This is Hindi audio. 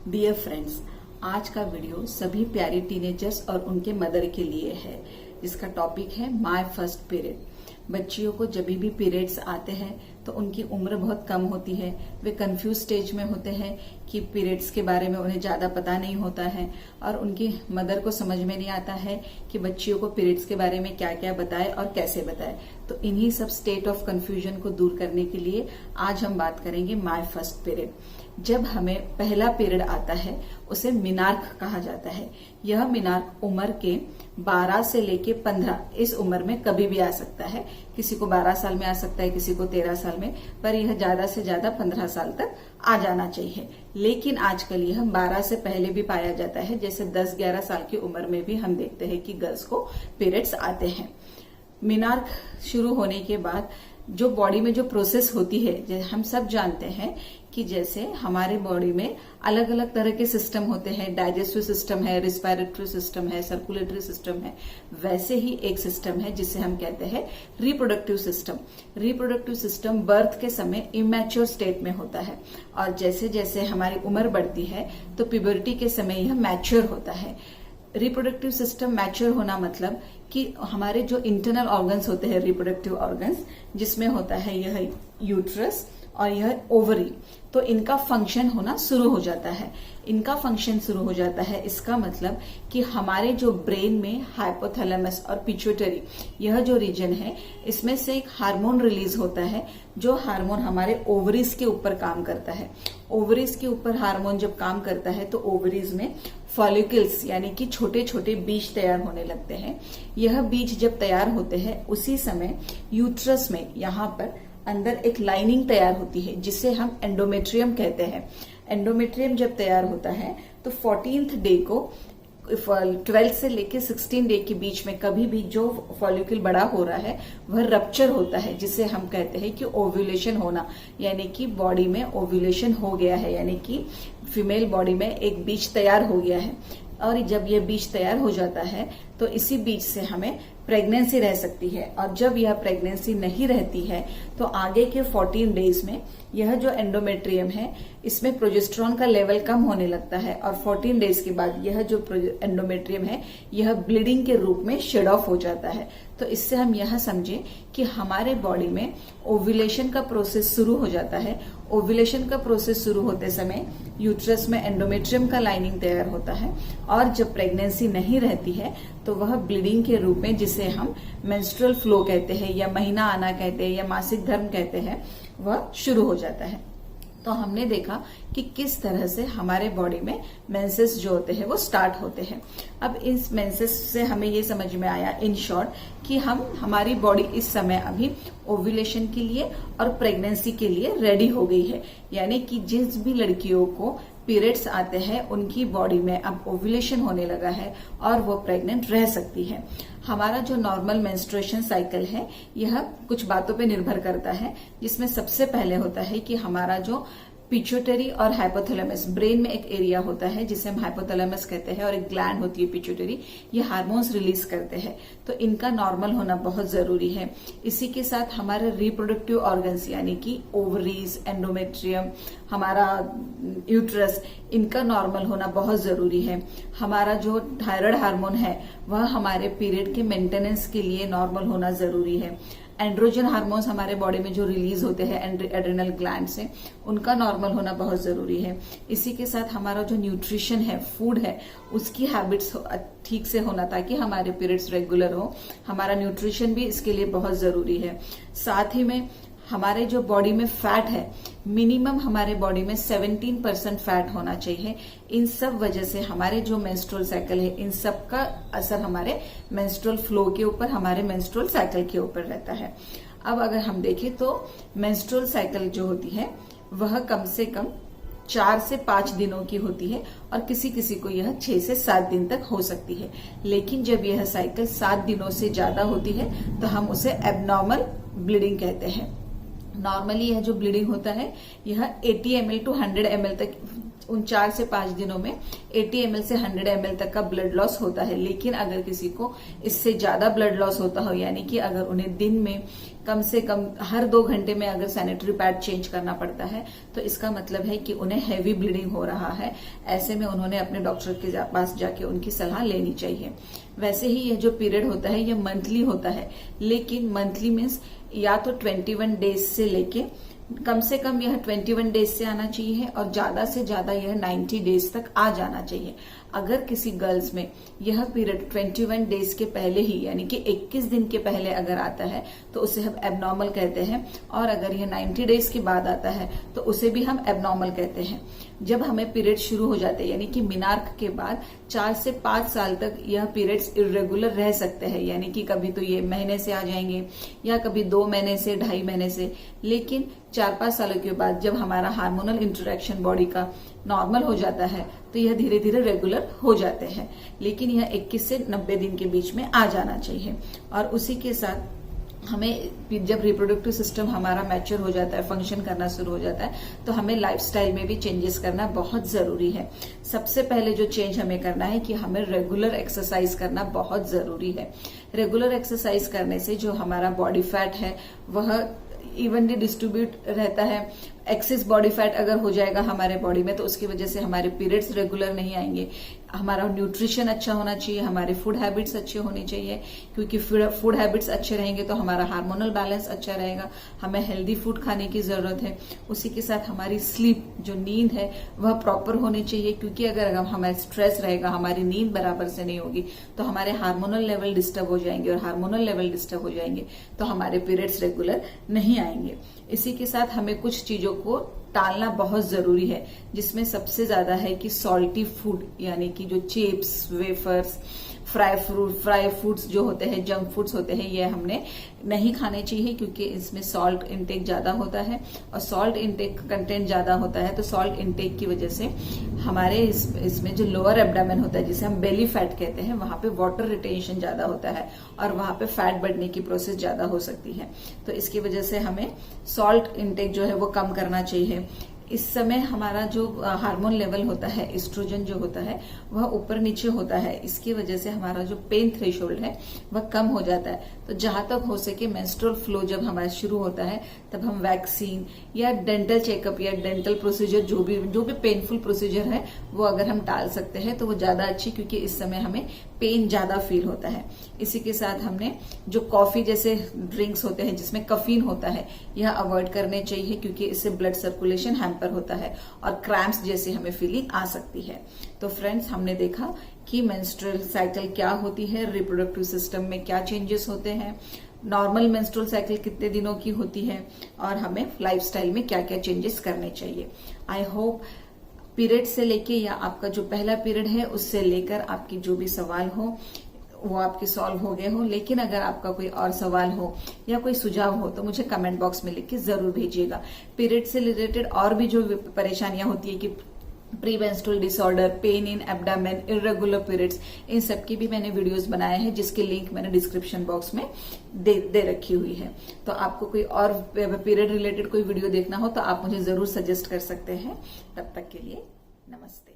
डियर फ्रेंड्स, आज का वीडियो सभी प्यारे टीनेजर्स और उनके मदर के लिए है, जिसका टॉपिक है माय फर्स्ट पीरियड। बच्चियों को जब भी पीरियड्स आते हैं तो उनकी उम्र बहुत कम होती है, वे कंफ्यूज स्टेज में होते हैं कि पीरियड्स के बारे में उन्हें ज्यादा पता नहीं होता है और उनकी मदर को समझ में नहीं आता है कि बच्चियों को पीरियड्स के बारे में क्या क्या बताए और कैसे बताए। तो इन्हीं सब स्टेट ऑफ कंफ्यूजन को दूर करने के लिए आज हम बात करेंगे माय फर्स्ट पीरियड। जब हमें पहला पीरियड आता है उसे मिनार्क कहा जाता है। यह मिनार्क उम्र के 12 से लेके 15 इस उम्र में कभी भी आ सकता है। किसी को 12 साल में आ सकता है, किसी को 13 साल में, पर यह ज्यादा से ज्यादा 15 साल तक आ जाना चाहिए। लेकिन आजकल यह 12 से पहले भी पाया जाता है, जैसे 10-11 साल की उम्र में भी हम देखते हैं कि गर्ल्स को पीरियड्स आते हैं। मिनार्क शुरू होने के बाद जो बॉडी में जो प्रोसेस होती है, हम सब जानते हैं कि जैसे हमारे बॉडी में अलग अलग तरह के सिस्टम होते हैं, डाइजेस्टिव सिस्टम है, रिस्पिरेटरी सिस्टम है, सर्कुलेटरी सिस्टम है, वैसे ही एक सिस्टम है जिसे हम कहते हैं reproductive system. Reproductive system birth के समय इमैच्योर स्टेट में होता है और जैसे जैसे हमारी उम्र बढ़ती है तो प्यूबर्टी के समय यह मैच्योर होता है। रिप्रोडक्टिव सिस्टम मैच्योर होना मतलब कि हमारे जो इंटरनल ऑर्गन्स होते हैं, रिप्रोडक्टिव ऑर्गन्स, जिसमें होता है यह यूट्रस और यह ओवरी, तो इनका फंक्शन होना शुरू हो जाता है। इनका फंक्शन शुरू हो जाता है, इसका मतलब कि हमारे जो ब्रेन में हाइपोथैलेमस और पिट्यूटरी, यह जो रीजन है, इसमें से एक हार्मोन रिलीज होता है, जो हार्मोन हमारे ओवरीज के ऊपर काम करता है। ओवरीज के ऊपर हार्मोन जब काम करता है तो ओवरीज में फॉलिकल्स यानी कि छोटे छोटे बीज तैयार होने लगते हैं। यह बीज जब तैयार होते हैं उसी समय यूट्रस में यहाँ पर अंदर एक लाइनिंग तैयार होती है जिसे हम एंडोमेट्रियम कहते हैं। एंडोमेट्रियम जब तैयार होता है तो 14th डे को 12 से लेके 16 डे के बीच में कभी भी जो फॉलिकल बड़ा हो रहा है वह रप्चर होता है, जिसे हम कहते हैं कि ओव्यूलेशन होना, यानी कि बॉडी में ओव्यूलेशन हो गया है, यानी कि फीमेल बॉडी में एक बीज तैयार हो गया है। और जब यह बीज तैयार हो जाता है तो इसी बीज से हमें प्रेगनेंसी रह सकती है, और जब यह प्रेगनेंसी नहीं रहती है तो आगे के 14 डेज में यह जो एंडोमेट्रियम है इसमें प्रोजेस्टेरॉन का लेवल कम होने लगता है और 14 डेज के बाद यह जो एंडोमेट्रियम है यह ब्लीडिंग के रूप में शेड ऑफ हो जाता है। तो इससे हम यह समझें कि हमारे बॉडी में ओव्यूलेशन का प्रोसेस शुरू हो जाता है। ओव्यूलेशन का प्रोसेस शुरू होते समय यूट्रस में एंडोमेट्रियम का लाइनिंग तैयार होता है और जब प्रेगनेंसी नहीं रहती है तो वह ब्लीडिंग के रूप में, जिसे हम मेंस्ट्रुअल फ्लो कहते हैं या महीना आना कहते हैं या मासिक धर्म कहते हैं, वह शुरू हो जाता है। तो हमने देखा कि किस तरह से हमारे बॉडी में मेंसेस जो होते हैं वो स्टार्ट होते हैं। अब इस मेंसेस से हमें ये समझ में आया इन शॉर्ट कि हमारी बॉडी इस समय अभी ओव्यूलेशन के लिए और प्रेगनेंसी के लिए रेडी हो गई है, यानी कि जिस भी लड़कियों को पीरियड्स आते हैं उनकी बॉडी में अब ओव्यूलेशन होने लगा है और वो प्रेग्नेंट रह सकती है। हमारा जो नॉर्मल मेंस्ट्रुएशन साइकिल है यह कुछ बातों पे निर्भर करता है, जिसमें सबसे पहले होता है कि हमारा जो पिट्यूटरी और हाइपोथैलेमस, ब्रेन में एक एरिया होता है जिसे हम हाइपोथैलेमस कहते हैं और एक ग्लैंड होती है पिट्यूटरी, ये हार्मोन्स रिलीज करते हैं, तो इनका नॉर्मल होना बहुत जरूरी है। इसी के साथ हमारे रिप्रोडक्टिव ऑर्गन्स यानी कि ओवरीज, एंडोमेट्रियम, हमारा यूट्रस, इनका नॉर्मल होना बहुत जरूरी है। हमारा जो थायराइड हार्मोन है वह हमारे पीरियड के मेंटेनेंस के लिए नॉर्मल होना जरूरी है। एंड्रोजन हार्मोन्स हमारे बॉडी में जो रिलीज होते हैं एड्रेनल ग्लैंड से, उनका नॉर्मल होना बहुत जरूरी है। इसी के साथ हमारा जो न्यूट्रिशन है, फूड है, उसकी हैबिट्स ठीक से होना ताकि हमारे पीरियड्स रेगुलर हो। हमारा न्यूट्रिशन भी इसके लिए बहुत जरूरी है। साथ ही में हमारे जो बॉडी में फैट है, मिनिमम हमारे बॉडी में 17% फैट होना चाहिए। इन सब वजह से हमारे जो मेंस्ट्रुअल साइकिल है, इन सब का असर हमारे मेंस्ट्रुअल फ्लो के ऊपर, हमारे मेंस्ट्रुअल साइकिल के ऊपर रहता है। अब अगर हम देखें तो मेंस्ट्रुअल साइकिल जो होती है वह कम से कम 4 से 5 दिनों की होती है और किसी किसी को यह 6 से 7 दिन तक हो सकती है। लेकिन जब यह साइकिल 7 दिनों से ज्यादा होती है तो हम उसे एबनॉर्मल ब्लीडिंग कहते हैं। नॉर्मली यह जो ब्लीडिंग होता है यह 80 ml to 100 ml तक उन 4 से 5 दिनों में 80 ml से 100 ml तक का ब्लड लॉस होता है। लेकिन अगर किसी को इससे ज्यादा ब्लड लॉस होता हो, यानी कि अगर उन्हें दिन में कम से कम हर 2 घंटे में अगर सैनिटरी पैड चेंज करना पड़ता है, तो इसका मतलब है कि उन्हें हैवी ब्लीडिंग हो रहा है। ऐसे में उन्होंने अपने डॉक्टर के पास जाके उनकी सलाह लेनी चाहिए। वैसे ही यह जो पीरियड होता है, यह मंथली होता है, लेकिन मंथली मीन्स या तो 21 डेज से लेके कम से कम यह 21 डेज से आना चाहिए और ज्यादा से ज्यादा यह 90 डेज तक आ जाना चाहिए। अगर किसी गर्ल्स में यह पीरियड 21 डेज के पहले ही, यानी कि 21 दिन के पहले अगर आता है, तो उसे हम एबनॉर्मल कहते हैं। और अगर यह 90 डेज के बाद आता है तो उसे भी हम एबनॉर्मल कहते हैं। जब हमें पीरियड शुरू हो जाते हैं, यानी कि मिनार्क के बाद 4 से 5 साल तक यह पीरियड्स इरेगुलर रह सकते हैं, यानी कि कभी तो ये महीने से आ जाएंगे या कभी 2 महीने से, 2.5 महीने से। लेकिन 4-5 सालों के बाद जब हमारा हार्मोनल इंटरेक्शन बॉडी का नॉर्मल हो जाता है, तो यह धीरे धीरे रेगुलर हो जाते हैं। लेकिन यह 21 से 90 दिन के बीच में आ जाना चाहिए। और उसी के साथ हमें जब रिप्रोडक्टिव सिस्टम हमारा मैच्योर हो जाता है, फंक्शन करना शुरू हो जाता है, तो हमें लाइफस्टाइल में भी चेंजेस करना बहुत जरूरी है। सबसे पहले जो चेंज हमें करना है कि हमें रेगुलर एक्सरसाइज करना बहुत जरूरी है। रेगुलर एक्सरसाइज करने से जो हमारा बॉडी फैट है वह इवनली डिस्ट्रीब्यूट रहता है। एक्सेस बॉडी फैट अगर हो जाएगा हमारे बॉडी में, तो उसकी वजह से हमारे पीरियड्स रेगुलर नहीं आएंगे। हमारा न्यूट्रिशन अच्छा होना चाहिए, हमारे फूड हैबिट्स अच्छे होने चाहिए, क्योंकि फूड हैबिट्स अच्छे रहेंगे तो हमारा हार्मोनल बैलेंस अच्छा रहेगा। हमें हेल्दी फूड खाने की जरूरत है। उसी के साथ हमारी स्लीप, जो नींद है, वह प्रॉपर होनी चाहिए, क्योंकि अगर हमारा स्ट्रेस रहेगा, हमारी नींद बराबर से नहीं होगी, तो हमारे हार्मोनल लेवल डिस्टर्ब हो जाएंगे, और हार्मोनल लेवल डिस्टर्ब हो जाएंगे तो हमारे पीरियड्स रेगुलर नहीं आएंगे। इसी के साथ हमें कुछ चीजों को टालना बहुत जरूरी है, जिसमें सबसे ज्यादा है कि सॉल्टी फूड, यानी कि जो चिप्स, वेफर्स, फ्राई फूड्स जो होते हैं, जंक फूड्स होते हैं, ये हमने नहीं खाने चाहिए, क्योंकि इसमें सॉल्ट इंटेक ज्यादा होता है। और सॉल्ट इंटेक कंटेंट ज्यादा होता है, तो सॉल्ट इंटेक की वजह से हमारे इसमें जो लोअर एब्डामेन होता है, जिसे हम बेली फैट कहते हैं, वहां पे वाटर रिटेंशन ज्यादा होता है और वहां पे फैट बढ़ने की प्रोसेस ज्यादा हो सकती है। तो इसकी वजह से हमें सॉल्ट इंटेक जो है वो कम करना चाहिए। इस समय हमारा जो हार्मोन लेवल होता है, एस्ट्रोजन जो होता है, वह ऊपर नीचे होता है। इसकी वजह से हमारा जो पेन थ्रेशोल्ड है वह कम हो जाता है। तो जहां तक हो सके मेंस्ट्रुअल फ्लो जब हमारा शुरू होता है, तब हम वैक्सीन या डेंटल चेकअप या डेंटल प्रोसीजर, जो भी पेनफुल प्रोसीजर है, वो अगर हम टाल सकते हैं तो वो ज्यादा अच्छी, क्योंकि इस समय हमें पेन ज्यादा फील होता है। इसी के साथ हमने जो कॉफी जैसे ड्रिंक्स होते हैं जिसमें कफीन होता है, यह अवॉइड करने चाहिए, क्योंकि इससे ब्लड सर्कुलेशन हैम्पर होता है और क्रैम्प्स जैसी हमें फीलिंग आ सकती है। तो फ्रेंड्स, हमने देखा कि मेंस्ट्रुअल साइकिल क्या होती है, रिप्रोडक्टिव सिस्टम में क्या चेंजेस होते हैं, नॉर्मल मेंस्ट्रुअल साइकिल कितने दिनों की होती है, और हमें लाइफस्टाइल में क्या क्या चेंजेस करने चाहिए। आई होप पीरियड से लेके या आपका जो पहला पीरियड है उससे लेकर आपकी जो भी सवाल हो वो आपके सॉल्व हो गए हो। लेकिन अगर आपका कोई और सवाल हो या कोई सुझाव हो तो मुझे कमेंट बॉक्स में लिख के जरूर भेजिएगा। पीरियड से रिलेटेड और भी जो परेशानियां होती है कि premenstrual disorder, pain in abdomen, irregular periods, इन सब की भी मैंने वीडियोस बनाए हैं, जिसके लिंक मैंने डिस्क्रिप्शन बॉक्स में दे रखी हुई है। तो आपको कोई और पीरियड रिलेटेड कोई वीडियो देखना हो तो आप मुझे जरूर सजेस्ट कर सकते हैं। तब तक के लिए नमस्ते।